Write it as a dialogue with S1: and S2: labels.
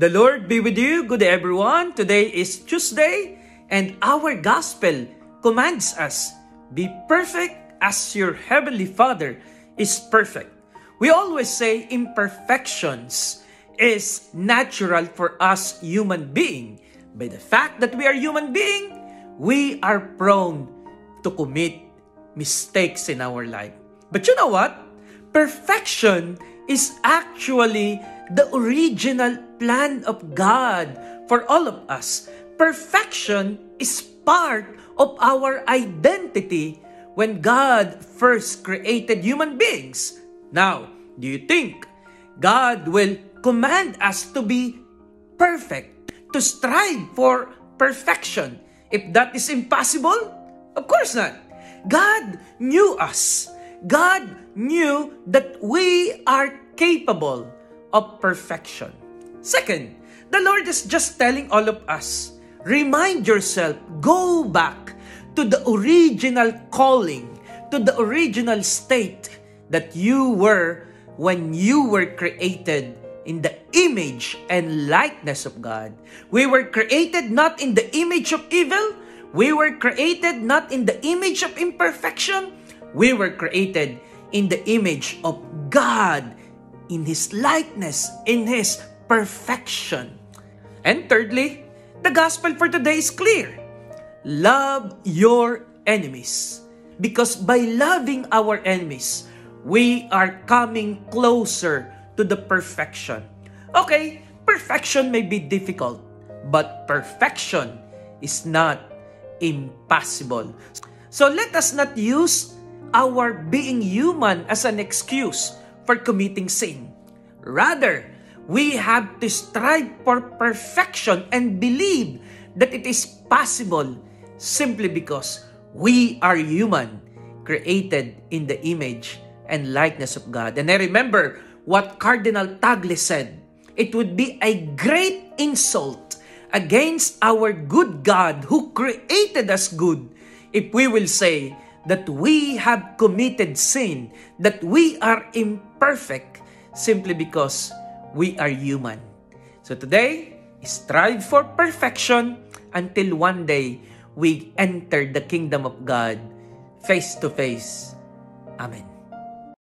S1: The Lord be with you. Good day, everyone. Today is Tuesday, and our gospel commands us, be perfect as your heavenly Father is perfect. We always say imperfections is natural for us human being. By the fact that we are human being, we are prone to commit mistakes in our life. But you know what? Perfection is actually the original plan of God for all of us. Perfection is part of our identity when God first created human beings. Now, do you think God will command us to be perfect, to strive for perfection? If that is impossible, of course not. God knew us. God knew that we are capable of perfection. Second, the Lord is just telling all of us, remind yourself, go back to the original calling, to the original state that you were when you were created in the image and likeness of God. We were created not in the image of evil. We were created not in the image of imperfection. We were created in the image of God, in His likeness, in His perfection. And thirdly, the gospel for today is clear. Love your enemies. Because by loving our enemies, we are coming closer to the perfection. Okay, perfection may be difficult, but perfection is not impossible. So let us not use our being human as an excuse for committing sin. Rather, we have to strive for perfection and believe that it is possible simply because we are human, created in the image and likeness of God. And I remember what Cardinal Tagle said, it would be a great insult against our good God who created us good if we will say that we have committed sin, that we are imperfect simply because we are human. So today, strive for perfection until one day we enter the kingdom of God face to face. Amen.